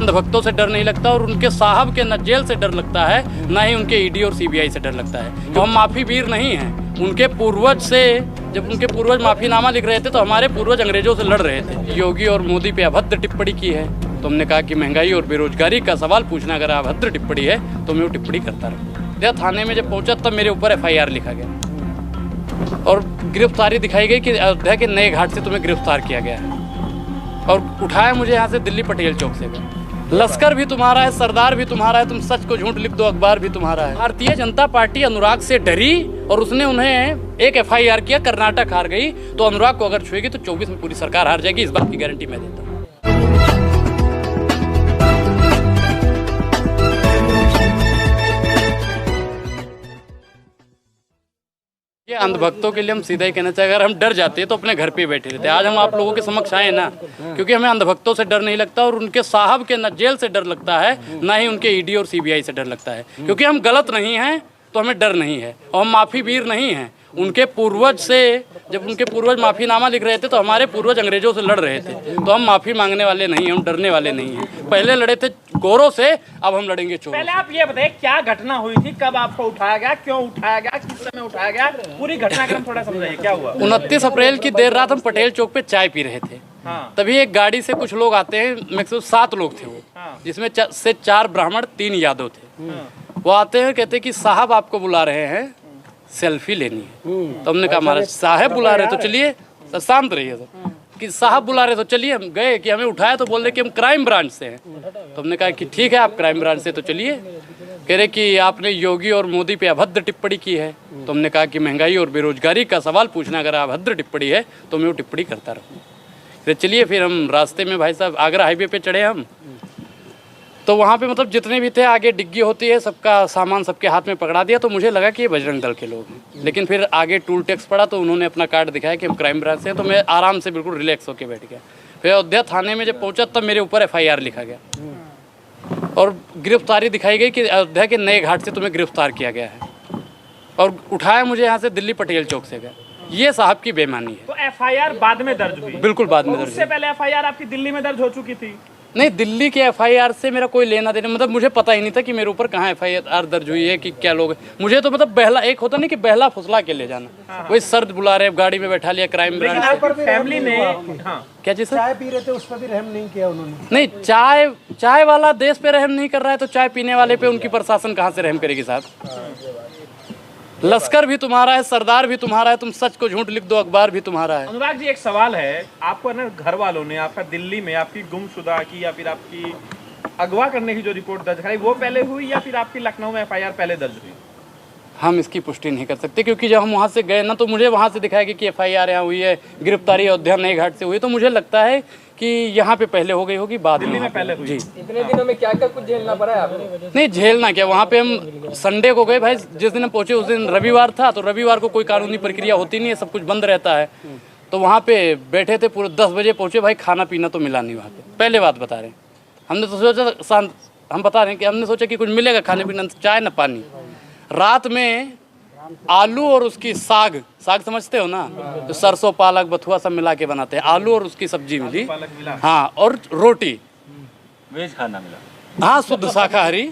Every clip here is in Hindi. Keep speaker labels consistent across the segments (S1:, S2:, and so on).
S1: अंधभक्तों से डर नहीं लगता और उनके साहब के न जेल से डर लगता है, ना ही उनके ईडी और सीबीआई से डर लगता है। तो हम माफ़ी वीर नहीं हैं। उनके पूर्वज से जब उनके पूर्वज माफ़ीनामा लिख रहे थे तो हमारे पूर्वज अंग्रेजों से लड़ रहे थे। योगी और मोदी पे अभद्र टिप्पणी की है तो हमने कहा कि महंगाई और बेरोजगारी का सवाल पूछना अगर अभद्र टिप्पणी है तो मैं वो टिप्पणी करता रहूँ। थाने में जब पहुंचा तब मेरे ऊपर FIR लिखा गया और गिरफ्तारी दिखाई गई कि अयोध्या के नए घाट से तुम्हें गिरफ्तार किया गया है और उठाया मुझे यहाँ से दिल्ली पटेल चौक से। लश्कर भी तुम्हारा है, सरदार भी तुम्हारा है, तुम सच को झूठ लिख दो अखबार भी तुम्हारा है। भारतीय जनता पार्टी अनुराग से डरी और उसने उन्हें एक FIR किया, कर्नाटक हार गई। तो अनुराग को अगर छुएगी तो 24 में पूरी सरकार हार जाएगी, इस बात की गारंटी मैं देता हूँ। ये अंधभक्तों के लिए हम सीधा ही कहना चाहिए, अगर हम डर जाते तो अपने घर पे बैठे रहते। आज हम आप लोगों के समक्ष आए ना क्योंकि हमें अंधभक्तों से डर नहीं लगता और उनके साहब के न जेल से डर लगता है, ना ही उनके ईडी और सीबीआई से डर लगता है। क्योंकि हम गलत नहीं हैं तो हमें डर नहीं है और हम माफ़ी वीर नहीं हैं। उनके पूर्वज से जब उनके पूर्वज माफ़ीनामा लिख रहे थे तो हमारे पूर्वज अंग्रेजों से लड़ रहे थे। तो हम माफ़ी मांगने वाले नहीं हैं, हम डरने वाले नहीं हैं। पहले लड़े थे गौरों से, अब हम लड़ेंगे चोरों।
S2: पहले आप ये बताइए क्या घटना हुई थी, कब आपको उठाया गया, क्यों उठाया गया, किस समय उठाया गया, पूरी घटनाक्रम थोड़ा समझाइए क्या हुआ।
S1: 29 अप्रैल की देर रात हम पटेल चौक पे चाय पी रहे थे।
S2: हाँ।
S1: तभी एक गाड़ी से कुछ लोग आते हैं, मैक्सिमम 7 लोग थे वो। हाँ। जिसमें से 4 ब्राह्मण 3 यादव थे। हाँ। वो आते हैं, कहते कि साहब आपको बुला रहे हैं, सेल्फी लेनी है। तो हमने कहा महाराज साहब बुला रहे तो चलिए, शांत रहिए सर, कि साहब बुला रहे तो चलिए। हम गए कि हमें उठाया तो बोल रहे कि हम क्राइम ब्रांच से हैं। तो हमने कहा कि ठीक है आप क्राइम ब्रांच से तो चलिए। कह रहे कि आपने योगी और मोदी पे अभद्र टिप्पणी की है। तो हमने कहा कि महंगाई और बेरोजगारी का सवाल पूछना अगर अभद्र टिप्पणी है तो मैं वो टिप्पणी करता रहूँ। फिर चलिए, फिर हम रास्ते में भाई साहब आगरा हाईवे पे चढ़े हम। तो वहाँ पे मतलब जितने भी थे, आगे डिग्गी होती है, सबका सामान सबके हाथ में पकड़ा दिया। तो मुझे लगा कि ये बजरंग दल के लोग हैं, लेकिन फिर आगे टूल टैक्स पड़ा तो उन्होंने अपना कार्ड दिखाया कि हम क्राइम ब्रांच से हैं। तो मैं आराम से बिल्कुल रिलैक्स होकर बैठ गया। फिर अयोध्या थाने में जब पहुँचा तब मेरे ऊपर FIR लिखा गया और गिरफ्तारी दिखाई गई कि अयोध्या के नए घाट से तुम्हें गिरफ्तार किया गया है और उठाया मुझे यहाँ से दिल्ली पटेल चौक से गया। ये साहब की बेईमानी है।
S2: तो FIR बाद में दर्ज हुई?
S1: बिल्कुल बाद में दर्ज।
S2: उससे पहले FIR आपकी दिल्ली में दर्ज हो चुकी थी?
S1: नहीं, दिल्ली के FIR से मेरा कोई लेना देना, मतलब मुझे पता ही नहीं था कि मेरे ऊपर कहाँ FIR दर्ज हुई है कि क्या लोग। मुझे तो मतलब बहला, एक होता नहीं कि बहला फुसला के ले जाना, वही सर्द बुला रहे, गाड़ी में बैठा लिया क्राइम ब्रांच से।
S2: फैमिली ने
S1: क्या जी सर?
S3: चाय पी रहे थे उस पर भी रहम नहीं किया उन्होंने?
S1: नहीं, चाय वाला देश पे रहम नहीं कर रहा है तो चाय पीने वाले पे उनकी प्रशासन कहाँ से रहम करेगी साहब। लश्कर भी तुम्हारा है, सरदार भी तुम्हारा है, तुम सच को झूठ लिख दो अखबार भी तुम्हारा है।
S2: अनुराग जी एक सवाल है, आपको ना घर वालों ने आपका दिल्ली में आपकी गुमशुदा की या फिर आपकी अगवा करने की जो रिपोर्ट दर्ज कराई वो पहले हुई या फिर आपकी लखनऊ में FIR पहले दर्ज हुई?
S1: हम इसकी पुष्टि नहीं कर सकते क्योंकि जब हम वहाँ से गए ना तो मुझे वहाँ से दिखाया कि FIR यहाँ हुई है, गिरफ्तारी अयोध्या नए घाट से हुई। तो मुझे लगता है कि यहाँ पे पहले हो गई होगी, बाद
S2: दिल्ली में पहले हुई।
S1: जी।
S4: इतने दिनों में क्या क्या कुछ झेलना पड़ा है आपको?
S1: नहीं, झेलना क्या, वहाँ पे हम संडे को गए भाई, जिस दिन हम पहुँचे उस दिन रविवार था। तो रविवार को कोई कानूनी प्रक्रिया होती नहीं है, सब कुछ बंद रहता है। तो वहाँ पे बैठे थे, पूरे 10 बजे पहुँचे भाई, खाना पीना तो मिला नहीं वहाँ पे। पहले बात बता रहे हैं, हमने तो सोचा, हम बता रहे हैं कि हमने सोचा कि कुछ मिलेगा खाने पीना, चाय न पानी। रात में आलू और उसकी साग समझते हो ना, तो सरसों पालक बथुआ सब मिला के बनाते हैं, आलू और उसकी सब्जी मिली। हाँ, और रोटी,
S2: वेज खाना मिला।
S1: हाँ, शुद्ध शाकाहारी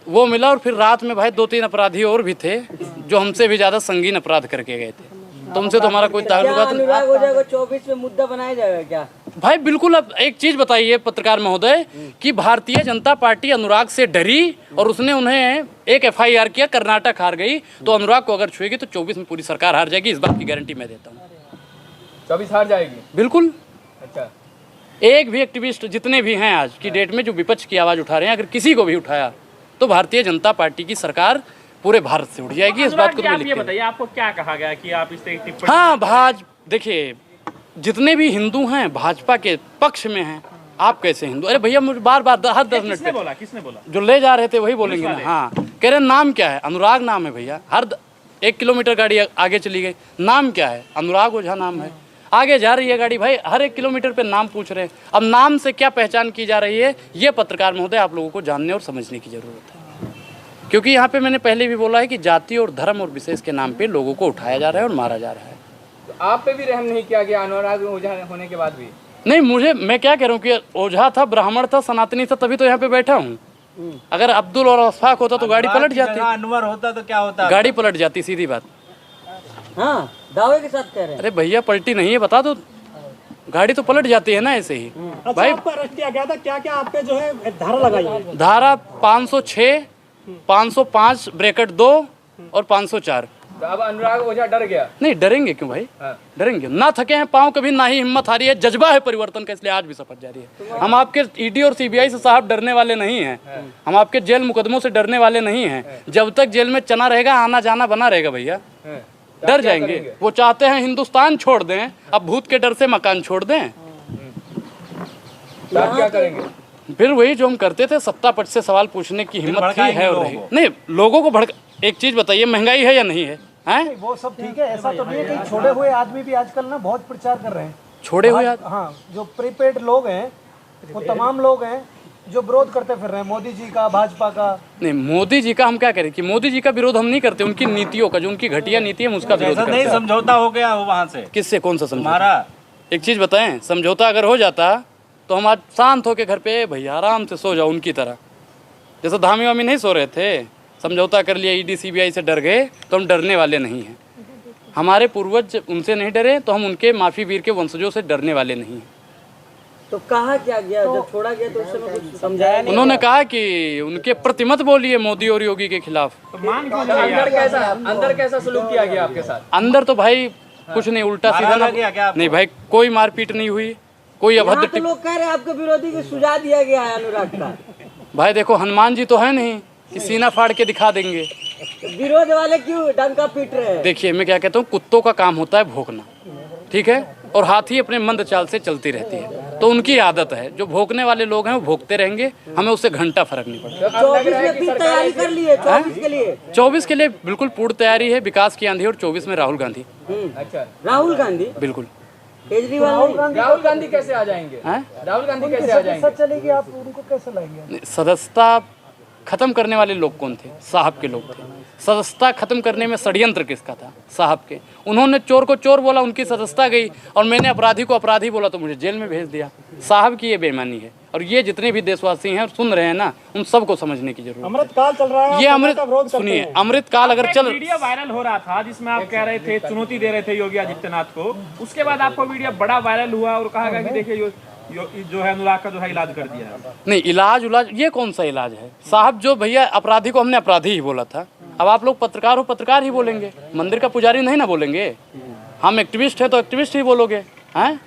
S1: वो मिला। और फिर रात में भाई 2-3 अपराधी और भी थे जो हमसे भी ज्यादा संगीन अपराध करके गए थे। तुमसे तो हमारा कोई ताल्लुकात नहीं।
S4: अनुराग हो जाएगा 24 में मुद्दा बनाया जाएगा क्या
S1: भाई? बिल्कुल। अब एक चीज बताइए पत्रकार महोदय कि भारतीय जनता पार्टी अनुराग से डरी और उसने उन्हें एक FIR किया, कर्नाटक हार गई। तो अनुराग को अगर छुएगी तो 24 में पूरी सरकार हार जाएगी, इस बात की गारंटी मैं देता हूँ।
S4: 24 हार जाएगी?
S1: बिल्कुल।
S4: अच्छा,
S1: एक भी एक्टिविस्ट जितने भी हैं आज की डेट में जो विपक्ष की आवाज उठा रहे हैं, अगर किसी को भी उठाया तो भारतीय जनता पार्टी की सरकार पूरे भारत से उठ जाएगी, इस बात को तो मैं लिख के।
S2: बताइए आपको क्या कहा गया कि आप इस टिप्पणी?
S1: हाँ, देखिए जितने भी हिंदू हैं भाजपा के पक्ष में हैं। आप कैसे हिंदू? अरे भैया मुझे बार हर 10 मिनट पे
S2: किसने बोला?
S1: जो ले जा रहे थे वही बोलेंगे ना। हाँ, कह रहे नाम क्या है? अनुराग नाम है भैया। हर 1 किलोमीटर गाड़ी आगे चली गई, नाम क्या है? अनुराग ओझा नाम है। आगे जा रही है गाड़ी भाई, हर 1 किलोमीटर पे नाम पूछ रहे हैं। अब नाम से क्या पहचान की जा रही है, ये पत्रकार महोदय आप लोगों को जानने और समझने की जरूरत है। क्योंकि यहाँ पे मैंने पहले भी बोला है कि जाति और धर्म और विशेष के नाम पे लोगों को उठाया जा रहा है और मारा जा रहा है।
S4: तो आप पे भी रहम नहीं किया गया अनुराग ओझा होने के बाद भी?
S1: नहीं, मुझे, मैं क्या कह रहा हूँ कि ओझा था, ब्राह्मण था, सनातनी था, तभी तो यहाँ पे बैठा हूँ। अगर अब्दुल और अशफाक होता तो गाड़ी पलट जाती,
S5: अनवर होता तो क्या होता?
S1: गाड़ी पलट जाती, सीधी बात।
S6: हाँ, दावे के साथ कह रहे हैं।
S1: अरे भैया पलटी नहीं है, बता दो, गाड़ी तो पलट जाती है ना ऐसे ही।
S3: अच्छा,
S1: भाई
S3: आपको अरेस्ट किया गया था, क्या क्या आप पे जो है धारा लगाई है?
S1: धारा 506, 505 ब्रैकेट 2 और 504।
S4: तो अब अनुराग ओझा डर गया।
S1: नहीं डरेंगे क्यों भाई,
S4: हाँ।
S1: डरेंगे ना, थके हैं पाँव कभी, ना ही हिम्मत हारी है, जज्बा है परिवर्तन का, इसलिए आज भी शपथ जारी है। हम आपके ईडी और सीबीआई से साहब डरने वाले नहीं हैं, हम आपके जेल मुकदमों से डरने वाले नहीं हैं। जब तक जेल में चना रहेगा, आना जाना बना रहेगा भैया,
S4: हाँ।
S1: डर जाएंगे। वो चाहते हैं हिंदुस्तान छोड़ दें, अब भूत के डर से मकान छोड़ दें।
S4: तो आप क्या करेंगे?
S1: फिर वही जो हम करते थे, सत्ता पक्ष से सवाल पूछने की हिम्मत थी,
S5: भड़काएंगे
S1: है और
S5: लोगों
S1: रही।
S5: को।
S1: नहीं, लोगों को भड़क, एक चीज बताइए, महंगाई है या नहीं है? हैं?
S3: वो सब ठीक है, ऐसा तो नहीं है कि छोड़े हुए आदमी भी आजकल ना बहुत प्रचार कर रहे हैं।
S1: छोड़े हुए
S3: हाँ, जो प्रीपेड लोग हैं वो तमाम लोग हैं जो विरोध करते फिर रहे हैं मोदी जी का, भाजपा का।
S1: नहीं, मोदी जी का हम क्या करें कि मोदी जी का विरोध हम नहीं करते, उनकी नीतियों का, जो उनकी घटिया नीति है, हम उसका विरोध
S5: ऐसा
S1: करते
S5: नहीं
S1: हैं।
S5: समझौता हो गया हो वहाँ से
S1: किससे, कौन सा समझौता?
S5: हमारा?
S1: एक चीज बताएं, समझौता अगर हो जाता तो हम आज शांत होके घर पे भैया आराम से सो जाओ, उनकी तरह। जैसे धामी वामी नहीं सो रहे थे, समझौता कर लिया, ईडी सीबीआई से डर गए, तो हम डरने वाले नहीं हैं। हमारे पूर्वज उनसे नहीं डरे, तो हम उनके माफी वीर के वंशजों से डरने वाले नहीं हैं।
S6: तो कहा क्या गया जब छोड़ा गया, तो उस समय कुछ समझाया नहीं?
S1: उन्होंने कहा कि उनके प्रतिमत बोलिए मोदी और योगी के खिलाफ।
S2: तो मान क्यों
S4: तो
S2: नहीं लिया?
S4: अंदर कैसा सलूक किया गया आपके साथ?
S1: अंदर तो भाई कुछ नहीं, उल्टा सीधा
S5: मारा
S1: ना,
S5: गया क्या आपको?
S1: नहीं भाई, कोई मारपीट नहीं हुई, कोई
S6: यहाँ
S1: अभद्र
S6: तो लोग कह रहे हैं आपके विरोधी को सुझा दिया गया है अनुराग का।
S1: भाई देखो, हनुमान जी तो है नहीं कि सीना फाड़ के दिखा देंगे।
S6: तो विरोध वाले क्यों डंका पीट रहे हैं?
S1: देखिए, मैं क्या कहता हूँ, कुत्तों का काम होता है भौंकना, ठीक है, और हाथी अपने मंद चाल से चलती रहती है, तो उनकी आदत है। जो भौंकने वाले लोग हैं वो भौंकते रहेंगे, हमें उससे घंटा फर्क नहीं पड़ता।
S6: 24 में फिर तैयारी कर ली है, 24 के लिए।
S1: 24 के लिए बिल्कुल पूर्ण तैयारी है, विकास की आंधी, और 24 में राहुल गांधी,
S4: अच्छा,
S6: राहुल गांधी,
S1: बिल्कुल।
S6: केजरीवाल नहीं।
S4: राहुल गांधी कैसे आ जाएंगे?
S1: हैं?
S4: राहुल गांधी कैसे आ जाएंगे?
S3: सच चलेगी, आप उनको कैसे लाएंगे?
S1: सदस्यता खत्म करने वाले लोग कौन थे? साहब के लोग थे। सदस्यता खत्म करने में षड्यंत्र किसका था? साहब के। उन्होंने चोर को चोर बोला, उनकी सदस्यता गई, और मैंने अपराधी को अपराधी बोला तो मुझे जेल में भेज दिया। साहब की ये बेईमानी है, और ये जितने भी देशवासी हैं और सुन रहे हैं ना, उन सबको समझने की जरूरत
S3: अमृत काल चल रहा है,
S1: है। ये
S3: आप
S1: अमृत,
S3: का विरोध करते
S1: सुनिए,
S3: हैं।
S1: अमृत काल अगर चल,
S2: वीडियो वायरल हो रहा था जिसमें आप कह रहे थे, चुनौती दे रहे थे योगी आदित्यनाथ को, उसके बाद आपका वीडियो बड़ा वायरल हुआ और कहा गया कि देखिए जो है अनुराग का जो है इलाज कर दिया है।
S1: नहीं, इलाज उलाज ये कौन सा इलाज है साहब? जो भैया अपराधी को हमने अपराधी ही बोला था, अब आप लोग पत्रकार हो, पत्रकार ही बोलेंगे, मंदिर का पुजारी नहीं ना बोलेंगे। हम एक्टिविस्ट हैं तो एक्टिविस्ट ही बोलोगे, हैं?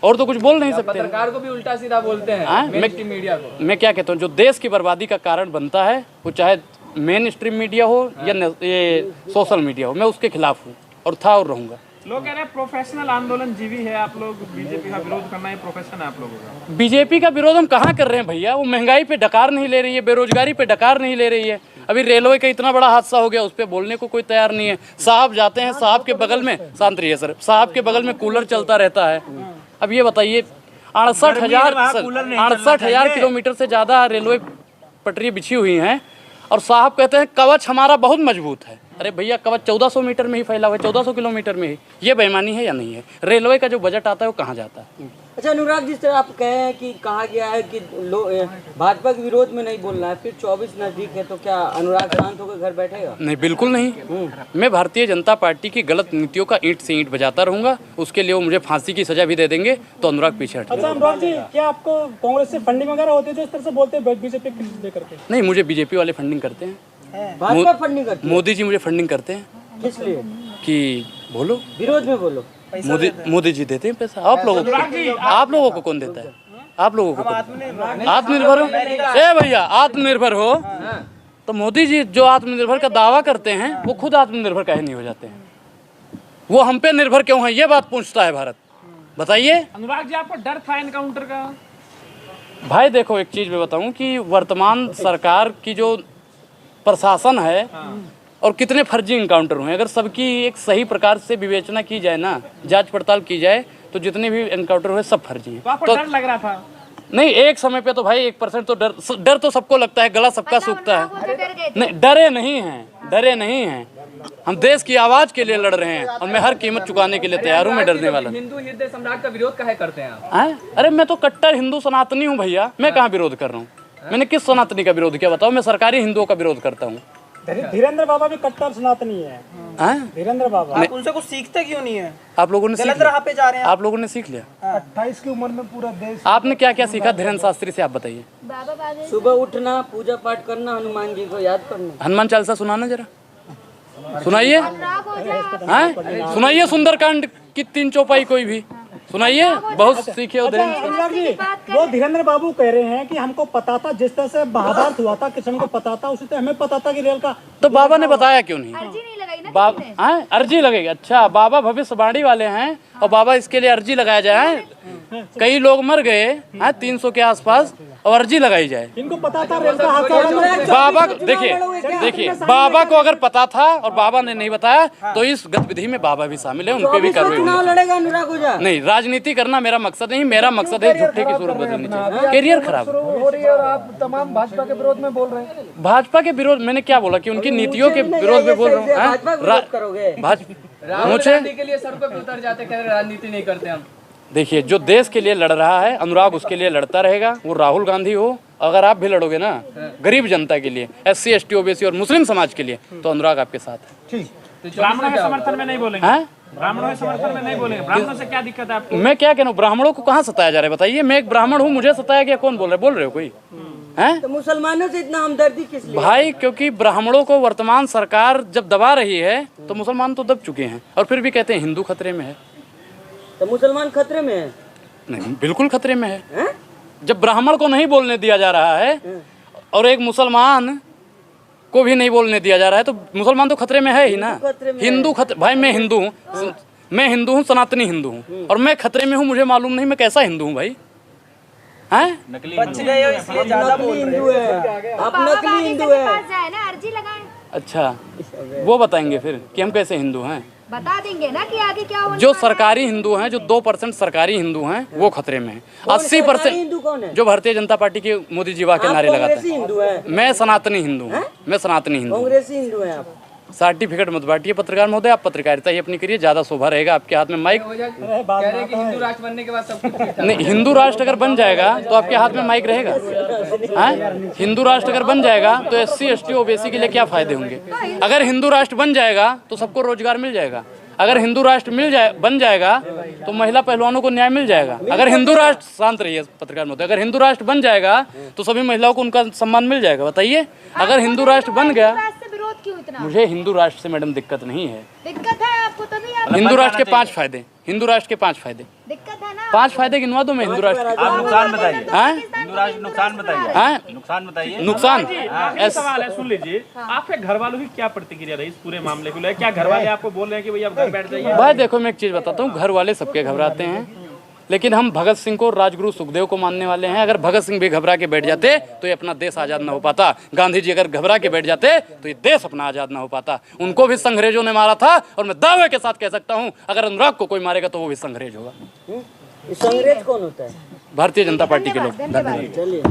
S1: और तो कुछ बोल नहीं सकते।
S4: पत्रकार को भी उल्टा सीधा बोलते हैं,
S1: हाँ?
S4: मेन स्ट्रीम मीडिया को।
S1: मैं क्या कहता हूँ, जो देश की बर्बादी का कारण बनता है, वो चाहे मेन स्ट्रीम मीडिया हो या ये सोशल मीडिया हो, मैं उसके खिलाफ हूँ, और था और रहूँगा।
S2: लोग कह रहे हैं प्रोफेशनल आंदोलन जीवी है आप लोग, बीजेपी का विरोध करना है प्रोफेशन है आप लोगों का।
S1: बीजेपी का विरोध हम कहाँ कर रहे हैं भैया? वो महंगाई पे डकार नहीं ले रही है, बेरोजगारी पे डकार नहीं ले रही है। अभी रेलवे का इतना बड़ा हादसा हो गया, उस पर बोलने को कोई तैयार नहीं है। साहब जाते हैं, साहब के बगल में, शांत रहिए सर, साहब के बगल में कूलर चलता रहता है। अब ये बताइए, 68,000 किलोमीटर से ज़्यादा रेलवे पटरी बिछी हुई हैं, और साहब कहते हैं कवच हमारा बहुत मजबूत है। अरे भैया, कवच 1400 मीटर में ही फैला हुआ है, 1400 किलोमीटर में ही। ये बेईमानी है या नहीं है? रेलवे का जो बजट आता है वो कहाँ जाता है?
S6: अच्छा अनुराग, जिस तरह आप कहे हैं कि कहा गया है कि भाजपा के विरोध में नहीं बोलना है, फिर 24 नजदीक है, तो क्या अनुराग शांत होकर घर बैठेगा?
S1: नहीं, बिल्कुल नहीं। मैं भारतीय जनता पार्टी की गलत नीतियों का ईंट से ईंट बजाता रहूंगा। उसके लिए वो मुझे फांसी की सजा भी दे देंगे तो अनुराग पीछे हट
S3: अच्छा
S1: जाएगा।
S3: अनुराग जी, क्या आपको कांग्रेस से फंडिंग वगैरह होती है जो इस तरह से बोलते हैं बीजेपी दे करके?
S1: नहीं, मुझे बीजेपी वाले फंडिंग करते हैं,
S6: भाजपा फंडिंग करती है?
S1: मोदी जी मुझे फंडिंग करते हैं
S6: किस लिए?
S1: कि बोलो,
S6: विरोध में बोलो।
S1: मोदी जी देते हैं पैसा। आप लोगों को कौन देता है? आप लोगों को आत्मनिर्भर हो, ए भैया आत्मनिर्भर हो, तो मोदी जी जो आत्मनिर्भर का दावा करते हैं वो खुद आत्मनिर्भर काहे नहीं हो जाते हैं? वो हम पे निर्भर क्यों है, ये बात पूछता है भारत। बताइए
S2: अनुराग जी, आपको डर था एनकाउंटर का?
S1: भाई देखो, एक चीज मैं बताऊं कि वर्तमान सरकार की जो प्रशासन है और कितने फर्जी इनकाउंटर हुए, अगर सबकी एक सही प्रकार से विवेचना की जाए ना, जांच पड़ताल की जाए, तो जितने भी एनकाउंटर हुए सब फर्जी हैं।
S2: तो आपको डर लग रहा था?
S1: नहीं, एक समय पे तो भाई 1% तो डर तो सबको लगता है, गला सबका सूखता है। नहीं, डरे नहीं हैं, हम देश की आवाज के लिए लड़ रहे हैं और मैं हर कीमत चुकाने के लिए तैयार हूँ। मैं डरने वाला नहीं।
S4: हिंदू हृदय सम्राट का विरोध काहे करते हैं आप?
S1: हैं? अरे मैं तो कट्टर हिंदू सनातनी हूँ भैया, मैं कहाँ विरोध कर रहा हूँ? मैंने किस सनातनी का विरोध किया बताओ? मैं सरकारी हिंदुओं का विरोध करता हूँ।
S3: धीरेन्द्र बाबा भी कट्टर सनातनी है। धीरेन्द्र बाबा
S7: आप उनसे कुछ सीखते क्यों नहीं है?
S1: आप लोगों ने सीख
S7: गलत
S1: लिया?
S7: राह पे जा रहे हैं।
S1: आप लोगों ने सीख लिया?
S3: 28 की उम्र में पूरा देश।
S1: आपने क्या क्या सीखा धीरेन्द्र शास्त्री से, आप बताइए।
S6: सुबह उठना, पूजा पाठ करना, हनुमान जी को याद करना।
S1: हनुमान चालीसा सुनाना जरा, सुनाइए। हैं? सुनाइए सुंदरकांड की 3 चौपाई कोई भी सुनाइए, बहुत सीखे हो धीरेन्द्र।
S3: अनुराग जी, वो धीरेन्द्र बाबू कह रहे हैं कि हमको पता था, जिस तरह से महाभारत हुआ था किसान को पता था, उसी तरह हमें पता था कि रेल का।
S1: तो बाबा ने बताया क्यों नहीं?
S8: अर्जी नहीं लगाई ना
S1: बाबा अर्जी लगेगी? अच्छा, बाबा भविष्यवाणी वाले हैं और बाबा इसके लिए अर्जी लगाया जाए। कई लोग मर गए हैं 300 के आसपास और अर्जी लगाई जाए।
S3: इनको पता था रेल का हादसा।
S1: बाबा देखिए बाबा को अगर पता था और बाबा ने नहीं बताया तो इस गतिविधि में बाबा भी शामिल है, उनके भी कार्रवाई
S6: चुनाव लड़ेगा अनुराग ओझा?
S1: नहीं, राजनीति करना मेरा मकसद नहीं। मेरा मकसद है झूठे की सूरत बदलनी चाहिए। करियर खराब
S3: हो रही है और आप तमाम भाजपा के विरोध में बोल रहे हैं।
S1: भाजपा के विरोध मैंने क्या बोला कि उनकी नीतियों के विरोध में बोल रहा हूँ?
S6: भाजपा का विरोध करोगे?
S1: भाजपा
S4: राहुल गांधी के लिए सड़कों पे उतर जाते, कह रहे राजनीति नहीं करते हम।
S1: देखिए, जो देश के लिए लड़ रहा है अनुराग उसके लिए लड़ता रहेगा। वो राहुल गांधी हो, अगर आप भी लड़ोगे ना गरीब जनता के लिए, SC ST OBC और मुस्लिम समाज के लिए, तो अनुराग आपके साथ है।
S3: ठीक,
S2: ब्राह्मणों के समर्थन में नहीं बोलेंगे?
S1: हैं?
S2: ब्राह्मणों के समर्थन में नहीं बोलेंगे? ब्राह्मणों से क्या दिक्कत है आपको?
S1: मैं क्या कह रहा हूँ, ब्राह्मणों को कहाँ सताया जा रहा है बताइए? मैं एक ब्राह्मण हूँ, मुझे सताया गया? कौन बोल रहे? बोल रहे हो कोई? हैं?
S6: तो मुसलमानों से इतना हमदर्दी किस लिए?
S1: भाई, क्योंकि ब्राह्मणों को वर्तमान सरकार जब दबा रही है तो मुसलमान तो दब चुके हैं और फिर भी कहते हैं हिंदू खतरे में है।
S6: तो मुसलमान खतरे में है?
S1: नहीं, बिल्कुल खतरे में है।
S6: हैं?
S1: जब ब्राह्मण को नहीं बोलने दिया जा रहा है और एक मुसलमान को भी नहीं बोलने दिया जा रहा है तो मुसलमान तो खतरे में है ही ना। हिंदू खतरे, भाई मैं हिंदू हूँ, सनातनी हिंदू हूँ और मैं खतरे में हूँ। मुझे मालूम नहीं मैं कैसा हिंदू हूँ भाई? हैं?
S7: बच गए हो इसलिए ज्यादा बोल रहे हो।
S6: आप नकली हिंदू है।
S8: जाए ना, अर्जी लगाए,
S1: अच्छा, वो बताएंगे फिर कि हम कैसे हिंदू हैं।
S8: बता देंगे ना कि आगे क्या होने
S1: जो
S8: वाला है।
S1: सरकारी हिंदू हैं, जो 2% सरकारी हिंदू हैं, वो खतरे में है।
S6: हिंदू
S1: 80%
S6: कौन है?
S1: जो भारतीय जनता पार्टी के मोदी जी वाह के नारे लगाते
S6: कांग्रेसी हिंदू है?
S1: हैं। मैं सनातनी हिंदू हूँ, मैं सनातनी हिंदू हूँ।
S6: कांग्रेसी हिंदू है आप?
S1: सर्टिफिकेट मत बांटिए पत्रकार महोदय, आप पत्रकारिता ही अपनी करिए, ज्यादा शोभा रहेगा। आपके हाथ में माइक
S4: कह रहे हैं कि हिंदू राष्ट्र बनने के बाद सब कुछ ठीक था।
S1: नहीं, हिंदू राष्ट्र अगर बन जाएगा तो आपके हाथ में माइक रहेगा? हैं? हिंदू राष्ट्र अगर बन जाएगा तो SC ST OBC के लिए क्या फायदे होंगे? अगर हिंदू राष्ट्र बन जाएगा तो सबको रोजगार मिल जाएगा। अगर हिंदू राष्ट्र बन जाएगा तो महिला पहलवानों को न्याय मिल जाएगा। अगर हिंदू राष्ट्र, शांत रहिए पत्रकार महोदय, अगर हिंदू राष्ट्र बन जाएगा तो सभी महिलाओं को उनका सम्मान मिल जाएगा। बताइए, अगर हिंदू राष्ट्र बन गया।
S8: राष्ट्र से विरोध क्यों इतना?
S1: मुझे हिंदू राष्ट्र से मैडम दिक्कत नहीं है।
S8: दिक्कत है आपको तभी आप
S1: हिंदू राष्ट्र के 5 फायदे, हिंदू राष्ट्र के 5 फायदे,
S8: दिक्कत है ना।
S1: 5 फायदे गिनवा दो मैं हिंदू राष्ट्र के।
S5: आप नुकसान बताइए।
S1: हैं?
S5: हिंदू राष्ट्र नुकसान बताइए।
S1: हैं?
S5: नुकसान बताइए।
S1: नुकसान
S2: एक सवाल है, सुन लीजिए। आपके घर वालों की क्या प्रतिक्रिया रही इस पूरे मामले को लेकर? क्या घर वाले आपको बोल रहे हैं कि भैया आप घर बैठ जाइए?
S1: भाई देखो, मैं एक चीज बताता हूँ, घर वाले सबके घबराते हैं, लेकिन हम भगत सिंह को, राजगुरु सुखदेव को मानने वाले हैं। अगर भगत सिंह भी घबरा के बैठ जाते तो ये अपना देश आज़ाद ना हो पाता। गांधी जी अगर घबरा के बैठ जाते तो ये देश अपना आज़ाद ना हो पाता। उनको भी संग्रेजों ने मारा था और मैं दावे के साथ कह सकता हूँ अगर अनुराग को कोई मारेगा तो वो भी संग्रेज होगा।
S6: इस अंग्रेज कौन होता है?
S1: भारतीय जनता पार्टी के लोग।
S6: चलिए।